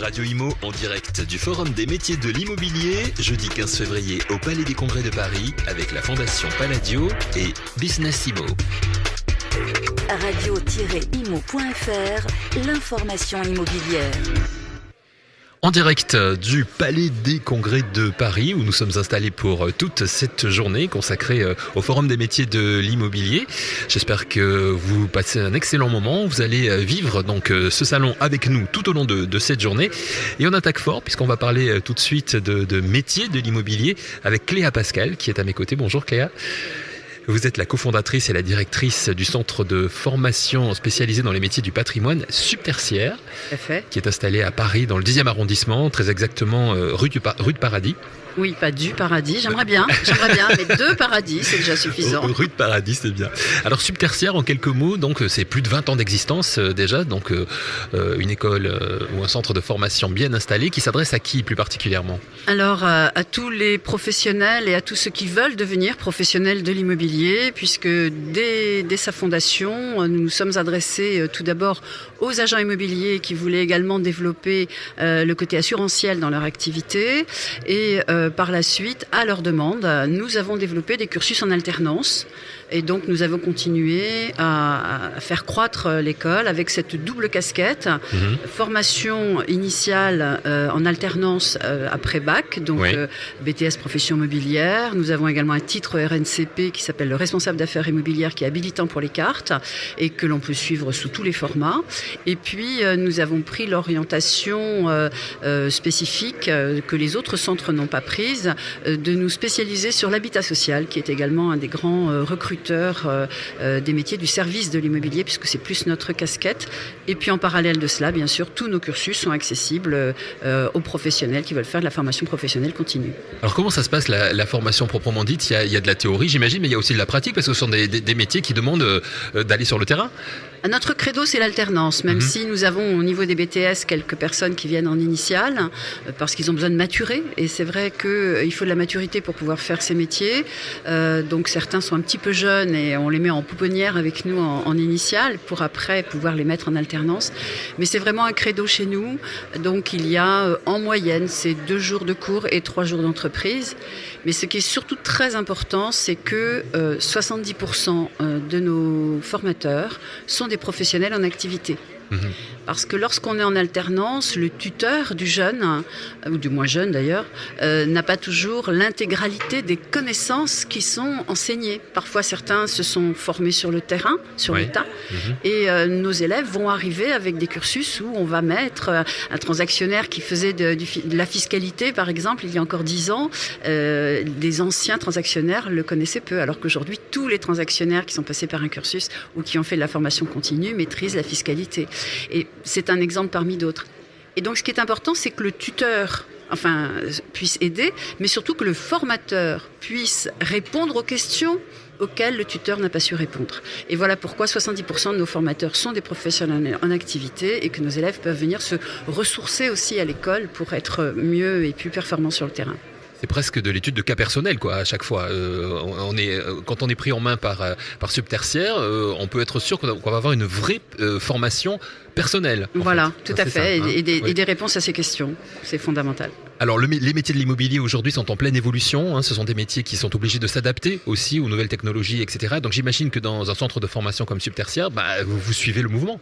Radio Imo en direct du Forum des métiers de l'immobilier, jeudi 15 février au Palais des Congrès de Paris avec la Fondation Palladio et Business Imo. Radio-imo.fr, l'information immobilière. En direct du Palais des Congrès de Paris où nous sommes installés pour toute cette journée consacrée au Forum des métiers de l'immobilier. J'espère que vous passez un excellent moment. Vous allez vivre donc ce salon avec nous tout au long de cette journée. Et on attaque fort puisqu'on va parler tout de suite de métiers de l'immobilier avec Cléa Pascal qui est à mes côtés. Bonjour Cléa. Vous êtes la cofondatrice et la directrice du centre de formation spécialisé dans les métiers du patrimoine Subtertiaire, qui est installé à Paris dans le 10e arrondissement, très exactement rue de Paradis. Oui, pas du Paradis, j'aimerais bien, mais de Paradis, c'est déjà suffisant. Rue de Paradis, c'est bien. Alors Subtertiaire, en quelques mots, donc c'est plus de 20 ans d'existence déjà, donc une école ou un centre de formation bien installé qui s'adresse à qui plus particulièrement ? Alors à tous les professionnels et à tous ceux qui veulent devenir professionnels de l'immobilier, puisque dès sa fondation, nous nous sommes adressés tout d'abord aux agents immobiliers qui voulaient également développer le côté assurantiel dans leur activité et par la suite, à leur demande, nous avons développé des cursus en alternance. Et donc, nous avons continué à faire croître l'école avec cette double casquette. Formation initiale en alternance après bac, donc BTS profession immobilière. Nous avons également un titre RNCP qui s'appelle le responsable d'affaires immobilières qui est habilitant pour les cartes et que l'on peut suivre sous tous les formats. Et puis, nous avons pris l'orientation spécifique que les autres centres n'ont pas prise, de nous spécialiser sur l'habitat social qui est également un des grands recruteurs des métiers du service de l'immobilier puisque c'est plus notre casquette. Et puis en parallèle de cela, bien sûr, tous nos cursus sont accessibles aux professionnels qui veulent faire de la formation professionnelle continue. Alors comment ça se passe la formation proprement dite ? Il y a de la théorie j'imagine, mais il y a aussi de la pratique parce que ce sont des métiers qui demandent d'aller sur le terrain. Notre credo, c'est l'alternance, même si nous avons au niveau des BTS quelques personnes qui viennent en initiale parce qu'ils ont besoin de maturer. Et c'est vrai qu'il faut de la maturité pour pouvoir faire ces métiers. Donc certains sont un petit peu jeunes et on les met en pouponnière avec nous en initiale pour après pouvoir les mettre en alternance. Mais c'est vraiment un credo chez nous. Donc il y a en moyenne, c'est 2 jours de cours et 3 jours d'entreprise. Mais ce qui est surtout très important, c'est que 70% de nos formateurs sont des professionnels en activité. Parce que lorsqu'on est en alternance, le tuteur du jeune, ou du moins jeune d'ailleurs, n'a pas toujours l'intégralité des connaissances qui sont enseignées. Parfois, certains se sont formés sur le terrain, sur le tas, et nos élèves vont arriver avec des cursus où on va mettre un transactionnaire qui faisait de la fiscalité, par exemple, il y a encore 10 ans, des anciens transactionnaires le connaissaient peu, alors qu'aujourd'hui, tous les transactionnaires qui sont passés par un cursus ou qui ont fait de la formation continue maîtrisent la fiscalité. Et c'est un exemple parmi d'autres. Et donc, ce qui est important, c'est que le tuteur puisse aider, mais surtout que le formateur puisse répondre aux questions auxquelles le tuteur n'a pas su répondre. Et voilà pourquoi 70% de nos formateurs sont des professionnels en activité et que nos élèves peuvent venir se ressourcer aussi à l'école pour être mieux et plus performants sur le terrain. C'est presque de l'étude de cas personnel, quoi, à chaque fois. Quand on est pris en main par Subtertiaire, on peut être sûr qu'on va avoir une vraie formation personnelle. Voilà, tout à fait, ça, et des réponses à ces questions. C'est fondamental. Alors, les métiers de l'immobilier aujourd'hui sont en pleine évolution. Ce sont des métiers qui sont obligés de s'adapter aussi aux nouvelles technologies, etc. Donc, j'imagine que dans un centre de formation comme Subtertiaire, vous suivez le mouvement.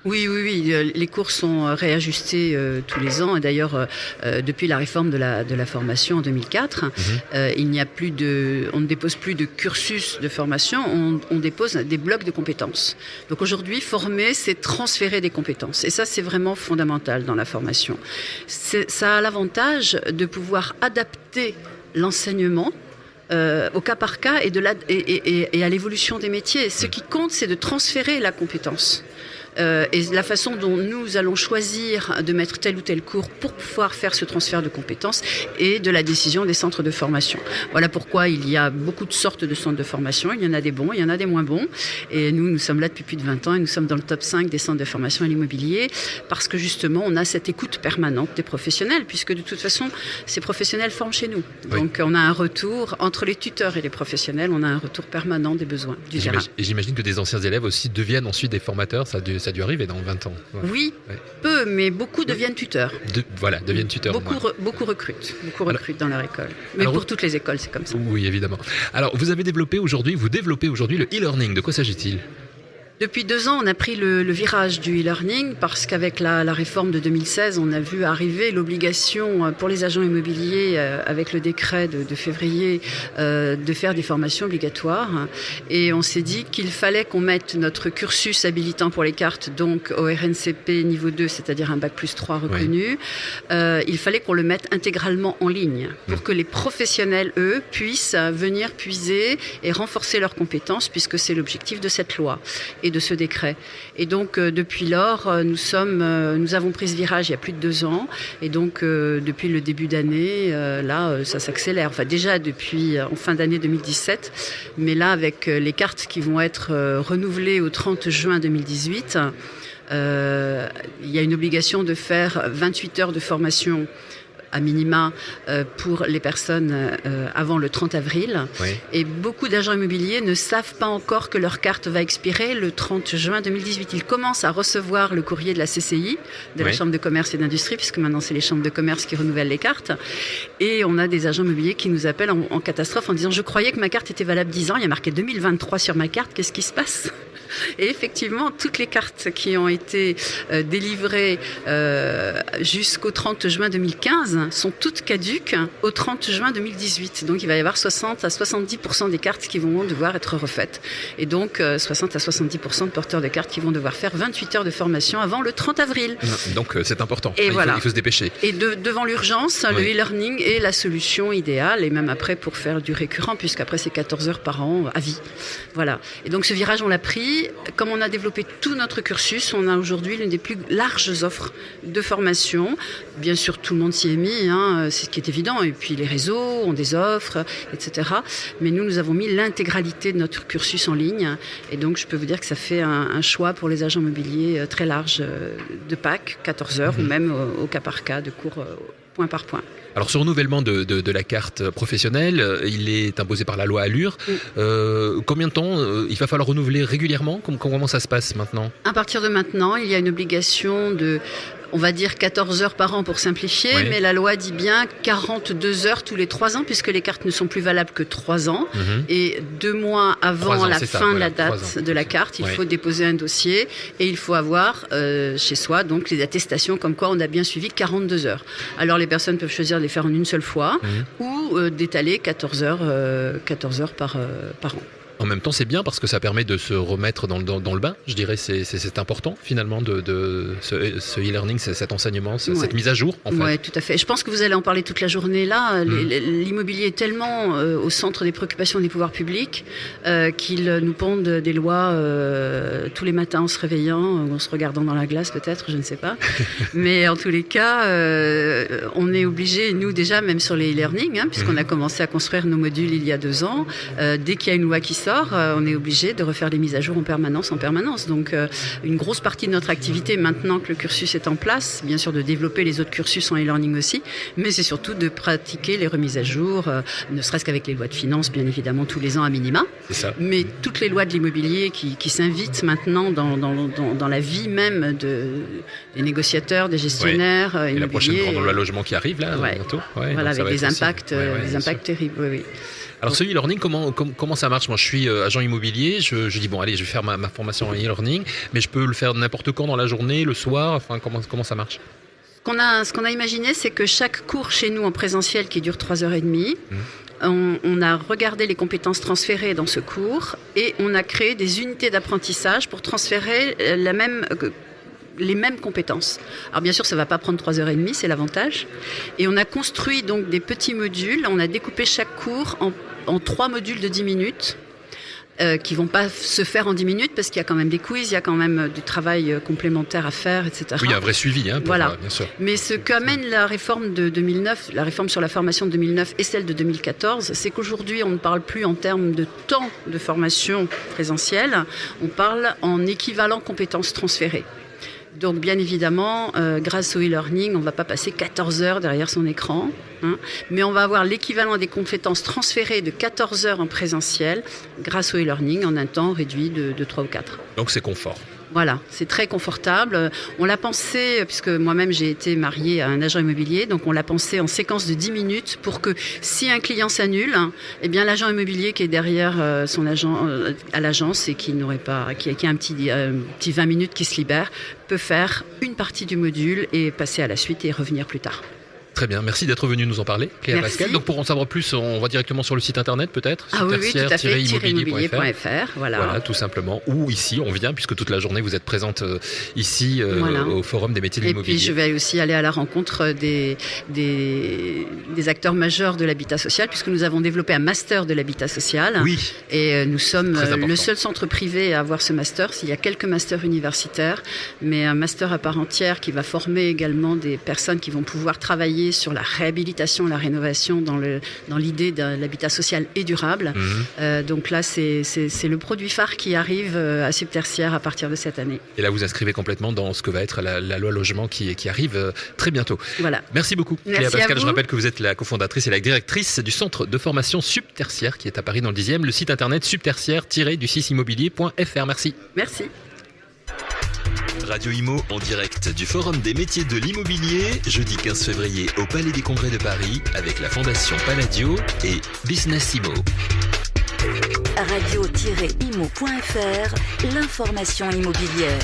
Oui. Les cours sont réajustés tous les ans. Et d'ailleurs, depuis la réforme de la formation en 2004, on ne dépose plus de cursus de formation, on dépose des blocs de compétences. Donc aujourd'hui, former, c'est transférer des compétences. Et ça, c'est vraiment fondamental dans la formation. Ça a l'avantage de pouvoir adapter l'enseignement au cas par cas et à l'évolution des métiers. Ce qui compte, c'est de transférer la compétence. Et la façon dont nous allons choisir de mettre tel ou tel cours pour pouvoir faire ce transfert de compétences et de la décision des centres de formation. Voilà pourquoi il y a beaucoup de sortes de centres de formation. Il y en a des bons, il y en a des moins bons. Et nous sommes là depuis plus de 20 ans et nous sommes dans le top 5 des centres de formation à l'immobilier parce que justement, on a cette écoute permanente des professionnels puisque de toute façon, ces professionnels forment chez nous. Donc, on a un retour entre les tuteurs et les professionnels, on a un retour permanent des besoins du terrain. Et j'imagine que des anciens élèves aussi deviennent ensuite des formateurs. Ça ça a dû arriver dans 20 ans. Ouais. Oui, Ouais. peu, mais beaucoup deviennent tuteurs. Deviennent tuteurs. Beaucoup recrutent dans leur école. Mais alors, pour toutes les écoles, c'est comme ça. Oui, évidemment. Alors, vous développez aujourd'hui le e-learning. De quoi s'agit-il ? Depuis 2 ans, on a pris le virage du e-learning parce qu'avec la réforme de 2016, on a vu arriver l'obligation pour les agents immobiliers, avec le décret de février, de faire des formations obligatoires. Et on s'est dit qu'il fallait qu'on mette notre cursus habilitant pour les cartes, donc au RNCP niveau 2, c'est-à-dire un bac+3 reconnu. Oui. Il fallait qu'on le mette intégralement en ligne pour que les professionnels, eux, puissent venir puiser et renforcer leurs compétences puisque c'est l'objectif de cette loi et de ce décret. Et donc, depuis lors, nous avons pris ce virage il y a plus de 2 ans. Et donc, depuis le début d'année, ça s'accélère. Enfin, déjà depuis en fin d'année 2017. Mais là, avec les cartes qui vont être renouvelées au 30 juin 2018, il y a une obligation de faire 28 heures de formation à minima pour les personnes avant le 30 avril. Oui. Et beaucoup d'agents immobiliers ne savent pas encore que leur carte va expirer le 30 juin 2018. Ils commencent à recevoir le courrier de la CCI, de la Chambre de commerce et d'industrie, puisque maintenant c'est les chambres de commerce qui renouvellent les cartes. Et on a des agents immobiliers qui nous appellent en catastrophe en disant « Je croyais que ma carte était valable 10 ans, il y a marqué 2023 sur ma carte, qu'est-ce qui se passe ?» Et effectivement, toutes les cartes qui ont été délivrées jusqu'au 30 juin 2015 sont toutes caduques au 30 juin 2018. Donc il va y avoir 60 à 70% des cartes qui vont devoir être refaites. Et donc 60 à 70% de porteurs de cartes qui vont devoir faire 28 heures de formation avant le 30 avril. Donc c'est important. Et il faut se dépêcher. Et devant l'urgence, le e-learning est la solution idéale, et même après pour faire du récurrent, puisqu'après c'est 14 heures par an à vie. Voilà. Et donc ce virage, on l'a pris. Comme on a développé tout notre cursus, on a aujourd'hui l'une des plus larges offres de formation. Bien sûr, tout le monde s'y est mis, c'est ce qui est évident. Et puis les réseaux ont des offres, etc. Mais nous avons mis l'intégralité de notre cursus en ligne. Et donc, je peux vous dire que ça fait un choix pour les agents immobiliers très large de PAC, 14 heures, ou même au cas par cas, de cours point par point. Alors, ce renouvellement de la carte professionnelle, il est imposé par la loi Allure. Combien de temps il va falloir renouveler régulièrement ? Comment ça se passe maintenant ? À partir de maintenant, il y a une obligation de, on va dire 14 heures par an pour simplifier, mais la loi dit bien 42 heures tous les 3 ans, puisque les cartes ne sont plus valables que 3 ans. Et 2 mois avant la fin de la date de la carte, il faut déposer un dossier et il faut avoir chez soi donc les attestations comme quoi on a bien suivi 42 heures. Alors les personnes peuvent choisir de les faire en une seule fois ou d'étaler 14 heures par an. En même temps, c'est bien parce que ça permet de se remettre dans le bain. Je dirais c'est important finalement de ce e-learning, cet enseignement, cette mise à jour. En fait. Oui, tout à fait. Je pense que vous allez en parler toute la journée là. L'immobilier est tellement au centre des préoccupations des pouvoirs publics qu'ils nous pondent des lois tous les matins en se réveillant, en se regardant dans la glace peut-être, je ne sais pas. Mais en tous les cas, on est obligé, nous déjà, même sur les e-learning, puisqu'on a commencé à construire nos modules il y a 2 ans, dès qu'il y a une loi qui sort, on est obligé de refaire les mises à jour en permanence. Donc une grosse partie de notre activité, maintenant que le cursus est en place, bien sûr de développer les autres cursus en e-learning aussi, mais c'est surtout de pratiquer les remises à jour, ne serait-ce qu'avec les lois de finances, bien évidemment, tous les ans à minima. C'est ça. Mais toutes les lois de l'immobilier qui s'invitent maintenant dans la vie même des négociateurs, des gestionnaires immobiliers. Et la prochaine grande loi logement qui arrive là, bientôt. Voilà, avec des impacts terribles. Oui. Alors ce e-learning, comment ça marche ? Moi je suis agent immobilier, je dis bon allez je vais faire ma formation en e-learning, mais je peux le faire n'importe quand dans la journée, le soir, enfin comment ça marche ? Ce qu'on a imaginé, c'est que chaque cours chez nous en présentiel qui dure 3h30, on a regardé les compétences transférées dans ce cours et on a créé des unités d'apprentissage pour transférer les mêmes compétences. Alors bien sûr, ça ne va pas prendre 3h30, c'est l'avantage. Et on a construit donc des petits modules, on a découpé chaque cours en 3 modules de 10 minutes. Qui ne vont pas se faire en 10 minutes parce qu'il y a quand même des quiz, il y a quand même du travail complémentaire à faire, etc. Oui, il y a un vrai suivi, bien sûr. Mais ce qu'amène la réforme de 2009, la réforme sur la formation de 2009 et celle de 2014, c'est qu'aujourd'hui, on ne parle plus en termes de temps de formation présentielle, on parle en équivalent compétences transférées. Donc bien évidemment, grâce au e-learning, on ne va pas passer 14 heures derrière son écran, mais on va avoir l'équivalent des compétences transférées de 14 heures en présentiel grâce au e-learning en un temps réduit de 3 ou 4. Donc c'est confort. Voilà, c'est très confortable. On l'a pensé, puisque moi-même j'ai été mariée à un agent immobilier, donc on l'a pensé en séquence de 10 minutes pour que si un client s'annule, eh bien l'agent immobilier qui est derrière son agent à l'agence et qui n'aurait pas, qui a un petit 20 minutes qui se libère, peut faire une partie du module et passer à la suite et revenir plus tard. Très bien, merci d'être venu nous en parler, Cléa Merci. Pascal. Donc pour en savoir plus, on va directement sur le site internet peut-être, Ah oui, tout à fait, immobilier.fr. Voilà, tout simplement. Ou ici, on vient, puisque toute la journée vous êtes présente ici au Forum des métiers de l'immobilier. Et puis je vais aussi aller à la rencontre des acteurs majeurs de l'habitat social, puisque nous avons développé un master de l'habitat social. Oui. Et nous sommes le seul centre privé à avoir ce master. Il y a quelques masters universitaires, mais un master à part entière qui va former également des personnes qui vont pouvoir travailler sur la réhabilitation, la rénovation dans l'idée de l'habitat social et durable. Donc là, c'est le produit phare qui arrive à Subtertiaire à partir de cette année. Et là, vous inscrivez complètement dans ce que va être la loi logement qui arrive très bientôt. Voilà. Merci beaucoup, Merci Cléa Pascal. à vous. Je rappelle que vous êtes la cofondatrice et la directrice du centre de formation Subtertiaire qui est à Paris dans le 10e. Le site internet subtertiaire-du6immobilier.fr. Merci. Merci. Radio Imo en direct du Forum des métiers de l'immobilier, jeudi 15 février au Palais des Congrès de Paris avec la Fondation Palladio et Business Imo. Radio-imo.fr, l'information immobilière.